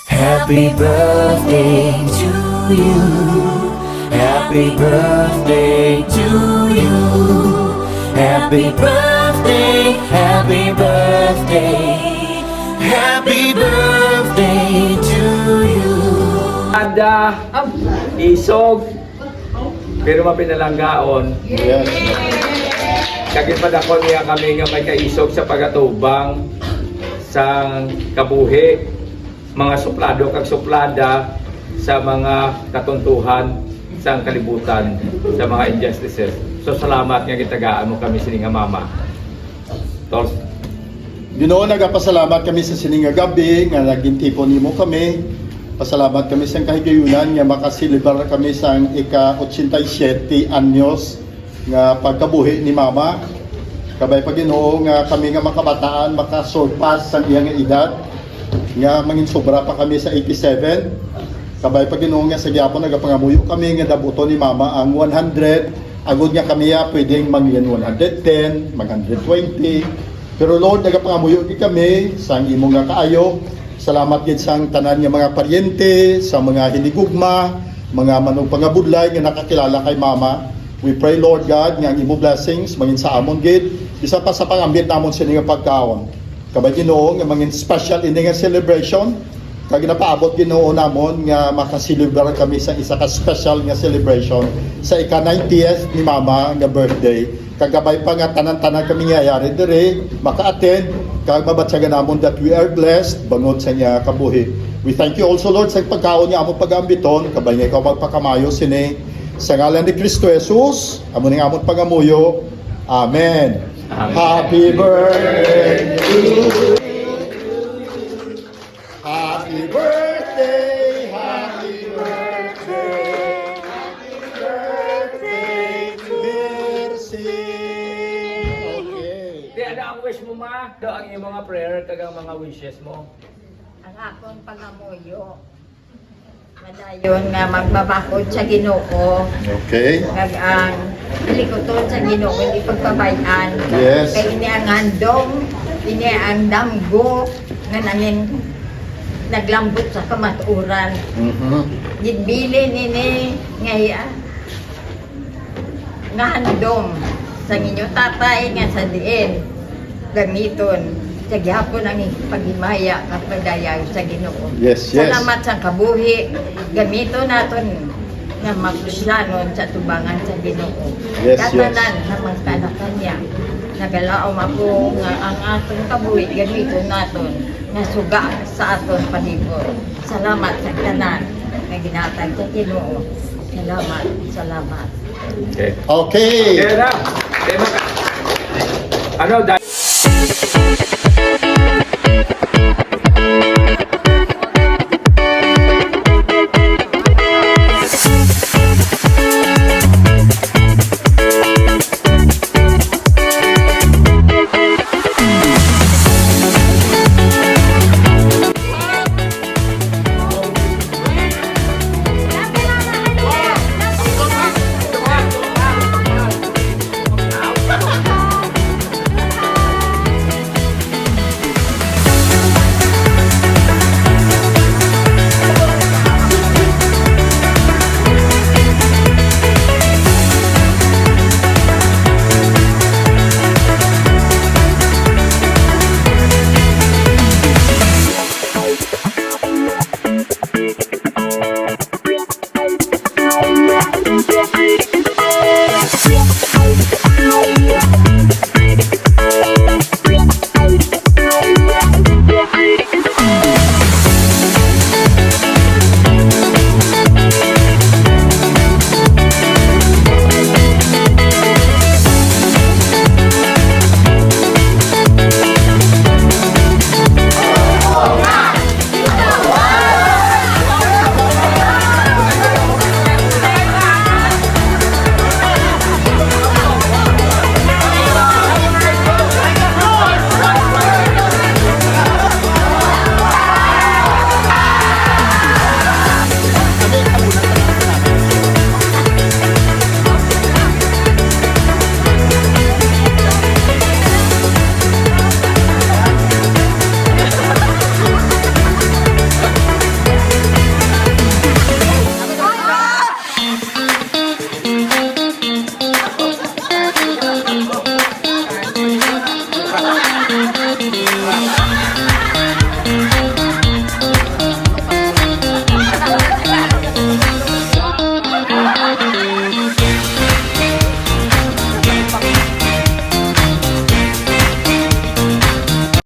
Happy birthday to you. Happy birthday to you. Happy birthday, happy birthday. Happy birthday to you. Ada, isog, pero mapinalanggaon. Yes. Kagipadakon niya kami nga may kaisog sa pagatubang sa kabuhi, mga suplado kag suplada sa mga katuntuhan sa kalibutan, sa mga injustices. So salamat nga gitagaan mo kami sininga mama. Tol. Ginoo, nagapasalamat kami sa sininga gabi nga naging tipo nimo kami. Pasalamat kami sa kahigayunan nga makasilibrar kami sa ika-87 anyos nga pagkabuhi ni mama. Kabay pa Ginoo nga kami nga makabataan makasurpass sa iyang edad nga mangin sobra pa kami sa 87. Kabay pa Ginoo nga sa gyapon nagapangamuyo kami nga dabuto ni mama ang 100. Agud nga kami pwedeng mangin 110, mag 120. Pero Lord, nagapangamuyo di kami sa imo nga kaayo. Salamat gid sang tanan nga mga paryente, sa mga hinigugma, mga manong pangabudlay nga nakakilala kay mama. We pray Lord God nga ang imo blessings mangin sa amon gid. Isa pa sa pangambit namon sa nga pagkaon. Kabay Ginoo nga mangin special ini nga celebration. Kag napaabot Ginoo namon nga makaselebrar kami sa isa ka special nga celebration sa ika-90th ni mama nga birthday. Kagabay pa nga tanan-tanan kami nga yari dire maka-attend kag mabatsagan namon that we are blessed bangod sa niya kabuhi. We thank you also Lord sa pagkaon niya among pagambiton kabay nga ikaw magpakamayo sini sa ngalan ni Kristo Jesus amo ning among pangamuyo. Amen. Amen. Happy birthday to you. Happy birthday, happy birthday, happy birthday, Mercy. Okay. Di ano ang wish mo ma? Do ang iyong mga prayer kag ang mga wishes mo. Ang akong pangamuyo. Madayon nga magbabakod sa Ginoo. Okay. Kag ang likoton sa Ginoo hindi pagpabayan. Yes. Kay ini ang handom, ini ang damgo nga nangin naglambot sa kamaturan. Gidbili nini ngaya nga handom sa inyo tatay nga sa diin gamiton sa gihapon ang paghimaya nga pagdayag sa Ginoo. Yes, yes. Salamat sa kabuhi gamito naton nga mapuslanon sa tubangan sa Ginoo. Yes, Katanan na magkana kanya nagalaom ako nga ang atong kabuhi gamito naton nga suga sa aton palibot. Salamat sa tanan nga ginatag sa Ginoo. Salamat, salamat. Okay. Okay. Kaya na. Ano dahil